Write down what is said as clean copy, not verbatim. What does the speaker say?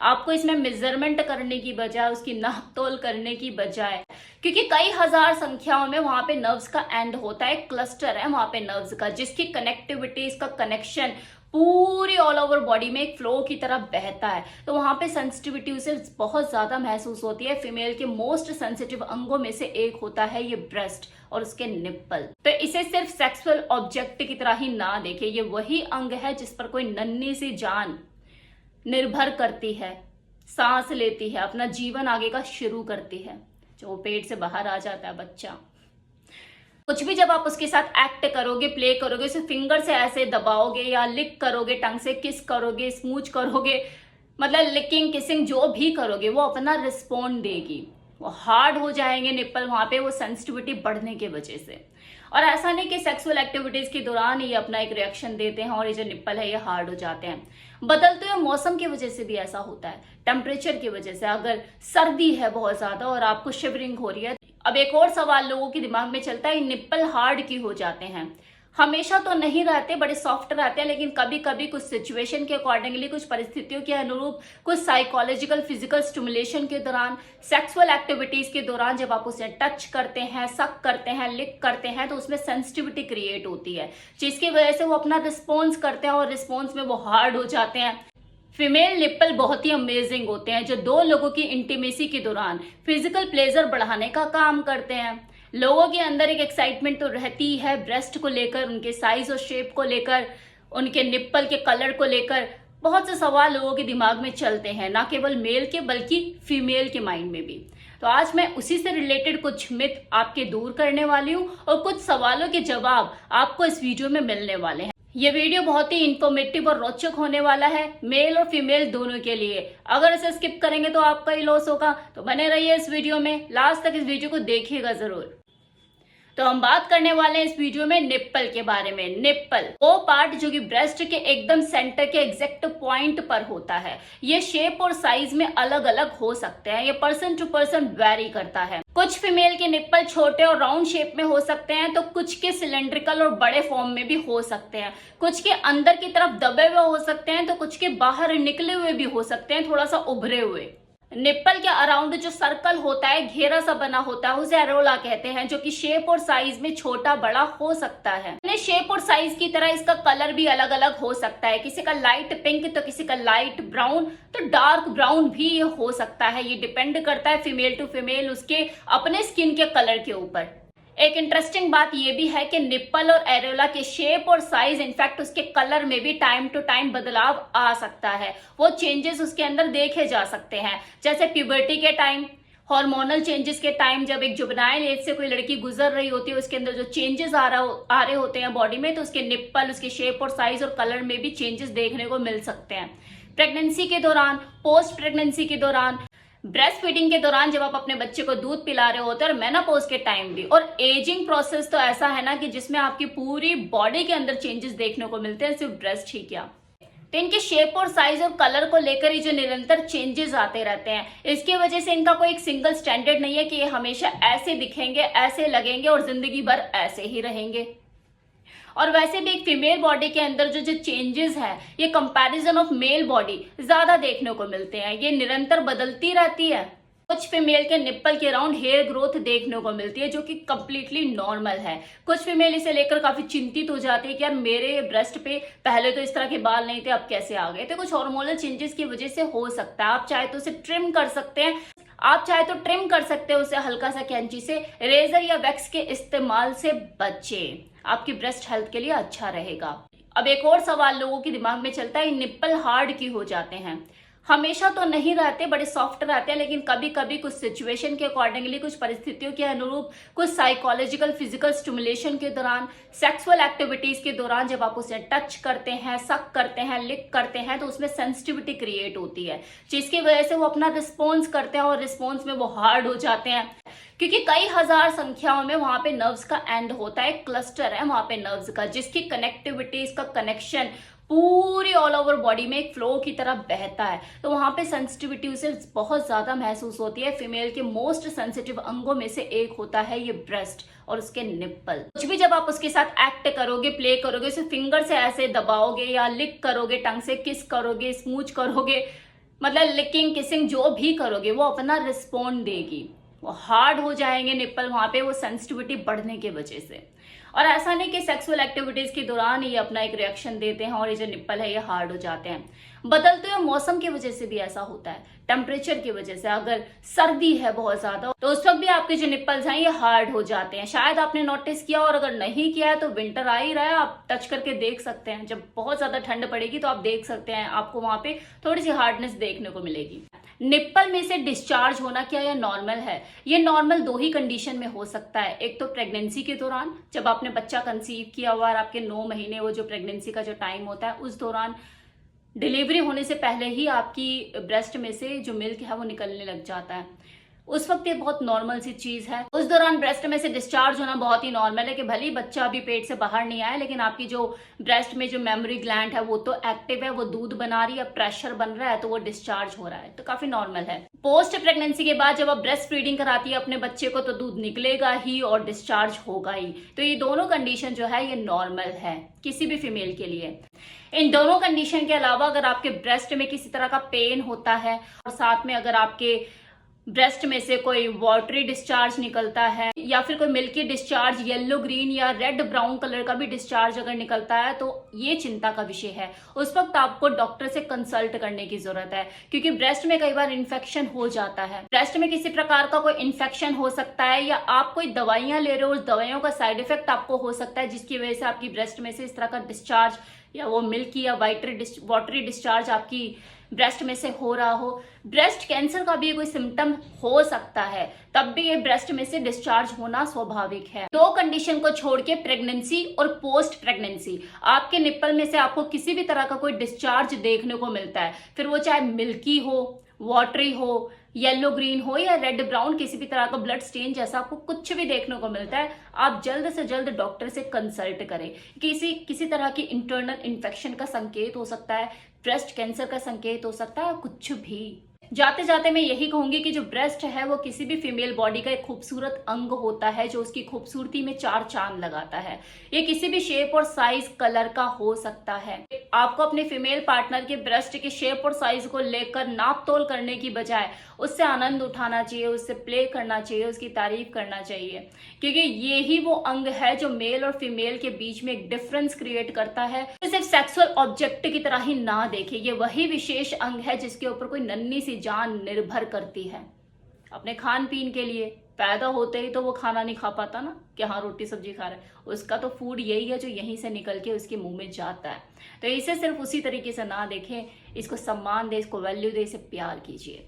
आपको इसमें मेजरमेंट करने की बजाय, उसकी नाप तोल करने की बजाय, क्योंकि कई हजार संख्याओं में वहां पे नर्व्स का एंड होता है, क्लस्टर है वहां पे नर्व्स का, जिसकी कनेक्टिविटी, इसका कनेक्शन पूरी ऑल ओवर बॉडी में एक फ्लो की तरह बहता है। तो वहां पे सेंसिटिविटी उसे बहुत ज्यादा महसूस होती है। फीमेल के मोस्ट सेंसिटिव अंगों में से एक होता है ये ब्रेस्ट और उसके निप्पल। तो इसे सिर्फ सेक्सुअल ऑब्जेक्ट की तरह ही ना देखे, ये वही अंग है जिस पर कोई नन्ही सी जान निर्भर करती है, सांस लेती है, अपना जीवन आगे का शुरू करती है। जो पेट से बाहर आ जाता है बच्चा, कुछ भी जब आप उसके साथ एक्ट करोगे, प्ले करोगे, उसे फिंगर से ऐसे दबाओगे या लिक करोगे, टंग से किस करोगे, स्मूच करोगे, मतलब लिकिंग, किसिंग जो भी करोगे, वो अपना रिस्पॉन्ड देगी। वो हार्ड हो जाएंगे निप्पल वहां पे, वो सेंसिटिविटी बढ़ने की वजह से। और ऐसा नहीं कि सेक्सुअल एक्टिविटीज के दौरान ये अपना एक रिएक्शन देते हैं और ये जो निप्पल है ये हार्ड हो जाते हैं। बदलते हुए मौसम की वजह से भी ऐसा होता है, टेम्परेचर की वजह से। अगर सर्दी है बहुत ज्यादा और आपको शिवरिंग हो रही है। अब एक और सवाल लोगों के दिमाग में चलता है, निप्पल हार्ड क्यों हो जाते हैं? हमेशा तो नहीं रहते, बड़े सॉफ्ट रहते हैं, लेकिन कभी कभी कुछ सिचुएशन के अकॉर्डिंगली, कुछ परिस्थितियों के अनुरूप, कुछ साइकोलॉजिकल फिजिकल स्टिमुलेशन के दौरान, सेक्सुअल एक्टिविटीज के दौरान जब आप उसे टच करते हैं, सक करते हैं, लिक करते हैं, तो उसमें सेंसिटिविटी क्रिएट होती है, जिसकी वजह से वो अपना रिस्पॉन्स करते हैं और रिस्पॉन्स में वो हार्ड हो जाते हैं। फीमेल निप्पल बहुत ही अमेजिंग होते हैं, जो दो लोगों की इंटीमेसी के दौरान फिजिकल प्लेजर बढ़ाने का काम करते हैं। लोगों के अंदर एक एक्साइटमेंट तो रहती है ब्रेस्ट को लेकर, उनके साइज और शेप को लेकर, उनके निप्पल के कलर को लेकर। बहुत से सवाल लोगों के दिमाग में चलते हैं, ना केवल मेल के बल्कि फीमेल के माइंड में भी। तो आज मैं उसी से रिलेटेड कुछ मिथ आपके दूर करने वाली हूँ और कुछ सवालों के जवाब आपको इस वीडियो में मिलने वाले हैं। ये वीडियो बहुत ही इंफॉर्मेटिव और रोचक होने वाला है, मेल और फीमेल दोनों के लिए। अगर इसे स्किप करेंगे तो आपका ही लॉस होगा, तो बने रहिए इस वीडियो में, लास्ट तक इस वीडियो को देखिएगा जरूर। तो हम बात करने वाले हैं इस वीडियो में निप्पल के बारे में। निप्पल वो पार्ट जो कि ब्रेस्ट के एकदम सेंटर के एग्जैक्ट पॉइंट पर होता है। ये शेप और साइज में अलग अलग हो सकते हैं, ये पर्सन टू पर्सन वेरी करता है। कुछ फीमेल के निप्पल छोटे और राउंड शेप में हो सकते हैं, तो कुछ के सिलेंड्रिकल और बड़े फॉर्म में भी हो सकते हैं। कुछ के अंदर की तरफ दबे हुए हो सकते हैं, तो कुछ के बाहर निकले हुए भी हो सकते हैं, थोड़ा सा उभरे हुए। निप्पल के अराउंड जो सर्कल होता है, घेरा सा बना होता है, उसे एरोला कहते हैं, जो कि शेप और साइज में छोटा बड़ा हो सकता है। शेप और साइज की तरह इसका कलर भी अलग अलग हो सकता है, किसी का लाइट पिंक तो किसी का लाइट ब्राउन, तो डार्क ब्राउन भी ये हो सकता है। ये डिपेंड करता है फीमेल टू फीमेल उसके अपने स्किन के कलर के ऊपर। एक इंटरेस्टिंग बात यह भी है कि निप्पल और एरोला के शेप और साइज, इनफैक्ट उसके कलर में भी टाइम टू टाइम बदलाव आ सकता है। वो चेंजेस उसके अंदर देखे जा सकते हैं, जैसे प्यूबर्टी के टाइम, हार्मोनल चेंजेस के टाइम, जब एक जुवेनाइल एज से कोई लड़की गुजर रही होती है, उसके अंदर जो चेंजेस आ रहे होते हैं बॉडी में, तो उसके निप्पल, उसके शेप और साइज और कलर में भी चेंजेस देखने को मिल सकते हैं। प्रेगनेंसी के दौरान, पोस्ट प्रेगनेंसी के दौरान, ब्रेस्ट फीडिंग के दौरान, जब आप अपने बच्चे को दूध पिला रहे होते हैं, और मेनोपॉज के टाइम भी। और एजिंग प्रोसेस तो ऐसा है ना कि जिसमें आपकी पूरी बॉडी के अंदर चेंजेस देखने को मिलते हैं, सिर्फ ब्रेस्ट ही क्या। तो इनके शेप और साइज और कलर को लेकर ही जो निरंतर चेंजेस आते रहते हैं, इसकी वजह से इनका कोई एक सिंगल स्टैंडर्ड नहीं है कि ये हमेशा ऐसे दिखेंगे, ऐसे लगेंगे और जिंदगी भर ऐसे ही रहेंगे। और वैसे भी एक फीमेल बॉडी के अंदर जो चेंजेस है, ये कंपैरिजन ऑफ मेल बॉडी ज्यादा देखने को मिलते हैं, ये निरंतर बदलती रहती है। कुछ फीमेल के निप्पल के अराउंड हेयर ग्रोथ देखने को मिलती है, जो कि कंप्लीटली नॉर्मल है। कुछ फीमेल इसे लेकर काफी चिंतित हो जाती है कि यार मेरे ब्रेस्ट पे पहले तो इस तरह के बाल नहीं थे, अब कैसे आ गए। तो कुछ हार्मोनल चेंजेस की वजह से हो सकता है। आप चाहे तो उसे ट्रिम कर सकते हैं, उसे हल्का सा कैंची से। रेजर या वैक्स के इस्तेमाल से बचें, आपकी ब्रेस्ट हेल्थ के लिए अच्छा रहेगा। अब एक और सवाल लोगों के दिमाग में चलता है, निप्पल हार्ड क्यों हो जाते हैं? हमेशा तो नहीं रहते, बड़े सॉफ्ट रहते हैं, लेकिन कभी कभी कुछ सिचुएशन के अकॉर्डिंगली, कुछ परिस्थितियों के अनुरूप, कुछ साइकोलॉजिकल फिजिकल स्टिमुलेशन के दौरान, सेक्सुअल एक्टिविटीज के दौरान जब आप उसे टच करते हैं, सक करते हैं, लिक करते हैं, तो उसमें सेंसिटिविटी क्रिएट होती है, जिसकी वजह से वो अपना रिस्पॉन्स करते हैं और रिस्पॉन्स में वो हार्ड हो जाते हैं। क्योंकि कई हजार संख्याओं में वहां पे नर्व्स का एंड होता है, क्लस्टर है वहां पे नर्व्स का, जिसकी कनेक्टिविटी, इसका कनेक्शन पूरी ऑल ओवर बॉडी में एक फ्लो की तरह बहता है। तो वहां पे सेंसिटिविटी उसे बहुत ज्यादा महसूस होती है। फीमेल के मोस्ट सेंसिटिव अंगों में से एक होता है ये ब्रेस्ट और उसके निप्पल। कुछ भी जब आप उसके साथ एक्ट करोगे, प्ले करोगे, उसे फिंगर से ऐसे दबाओगे या लिक करोगे, टंग से किस करोगे, स्मूच करोगे, मतलब लिकिंग किसिंग जो भी करोगे वो अपना रिस्पॉन्ड देगी, वो हार्ड हो जाएंगे निप्पल वहां पे, वो सेंसिटिविटी बढ़ने की वजह से। और ऐसा नहीं कि सेक्सुअल एक्टिविटीज के दौरान ये अपना एक रिएक्शन देते हैं और ये जो निप्पल है ये हार्ड हो जाते हैं। बदलते हुए मौसम की वजह से भी ऐसा होता है, टेम्परेचर की वजह से। अगर सर्दी है बहुत ज्यादा तो उस वक्त भी आपके जो निप्पल्स हैं ये हार्ड हो जाते हैं। शायद आपने नोटिस किया, और अगर नहीं किया है तो विंटर आ ही रहा है, आप टच करके देख सकते हैं। जब बहुत ज्यादा ठंड पड़ेगी तो आप देख सकते हैं, आपको वहां पे थोड़ी सी हार्डनेस देखने को मिलेगी। निप्पल में से डिस्चार्ज होना क्या यह नॉर्मल है? ये नॉर्मल दो ही कंडीशन में हो सकता है। एक तो प्रेगनेंसी के दौरान, जब आपने बच्चा कंसीव किया हुआ और आपके 9 महीने वो जो प्रेगनेंसी का जो टाइम होता है उस दौरान, डिलीवरी होने से पहले ही आपकी ब्रेस्ट में से जो मिल्क है वो निकलने लग जाता है, उस वक्त ये बहुत नॉर्मल सी चीज है। उस दौरान ब्रेस्ट में से डिस्चार्ज होना बहुत ही नॉर्मल है कि भले ही बच्चा अभी पेट से बाहर नहीं आया, लेकिन आपकी जो ब्रेस्ट में जो मेमोरी ग्लैंड है वो तो एक्टिव है, वो दूध बना रही है, प्रेशर बन रहा है, तो वो डिस्चार्ज हो रहा है, तो काफी नॉर्मल है। पोस्ट प्रेगनेंसी के बाद जब आप ब्रेस्ट फीडिंग कराती है अपने बच्चे को तो दूध निकलेगा ही और डिस्चार्ज होगा ही। तो ये दोनों कंडीशन जो है ये नॉर्मल है किसी भी फीमेल के लिए। इन दोनों कंडीशन के अलावा अगर आपके ब्रेस्ट में किसी तरह का पेन होता है और साथ में अगर आपके ब्रेस्ट में से कोई वाटरी डिस्चार्ज निकलता है या फिर कोई मिल्की डिस्चार्ज, येलो ग्रीन या रेड ब्राउन कलर का भी डिस्चार्ज अगर निकलता है, तो ये चिंता का विषय है। उस वक्त आपको डॉक्टर से कंसल्ट करने की जरूरत है, क्योंकि ब्रेस्ट में कई बार इन्फेक्शन हो जाता है। ब्रेस्ट में किसी प्रकार का कोई इन्फेक्शन हो सकता है, या आप कोई दवाइयां ले रहे हो, उस दवाइयों का साइड इफेक्ट आपको हो सकता है, जिसकी वजह से आपकी ब्रेस्ट में से इस तरह का डिस्चार्ज या वो मिल्की या वाटरी डिस्चार्ज आपकी ब्रेस्ट में से हो रहा हो। ब्रेस्ट कैंसर का भी कोई सिम्टम हो सकता है, तब भी ये ब्रेस्ट में से डिस्चार्ज होना स्वाभाविक है। दो कंडीशन को छोड़ के प्रेगनेंसी और पोस्ट प्रेगनेंसी आपके निप्पल में से आपको किसी भी तरह का कोई डिस्चार्ज देखने को मिलता है, फिर वो चाहे मिल्की हो, वाटरी हो, येलो ग्रीन हो या रेड ब्राउन, किसी भी तरह का ब्लड स्टेन जैसा आपको कुछ भी देखने को मिलता है, आप जल्द से जल्द डॉक्टर से कंसल्ट करें। किसी तरह की इंटरनल इन्फेक्शन का संकेत हो सकता है, ब्रेस्ट कैंसर का संकेत हो सकता है, कुछ भी। जाते जाते मैं यही कहूंगी कि जो ब्रेस्ट है वो किसी भी फीमेल बॉडी का एक खूबसूरत अंग होता है जो उसकी खूबसूरती में चार चांद लगाता है। ये किसी भी शेप और साइज कलर का हो सकता है। आपको अपने फीमेल पार्टनर के ब्रेस्ट के शेप और साइज को लेकर नाप तोल करने की बजाय उससे आनंद उठाना चाहिए, उससे प्ले करना चाहिए, उसकी तारीफ करना चाहिए, क्योंकि ये ही वो अंग है जो मेल और फीमेल के बीच में एक डिफरेंस क्रिएट करता है। तो सिर्फ सेक्सुअल ऑब्जेक्ट की तरह ही ना देखे, ये वही विशेष अंग है जिसके ऊपर कोई नन्ही सी जान निर्भर करती है। अपने खान पीन के लिए पैदा होते ही तो वो खाना नहीं खा पाता ना कि हाँ रोटी सब्जी खा रहा है, उसका तो फूड यही है जो यहीं से निकल के उसके मुंह में जाता है। तो इसे सिर्फ उसी तरीके से ना देखें, इसको सम्मान दे, इसको वैल्यू दे, इसे प्यार कीजिए।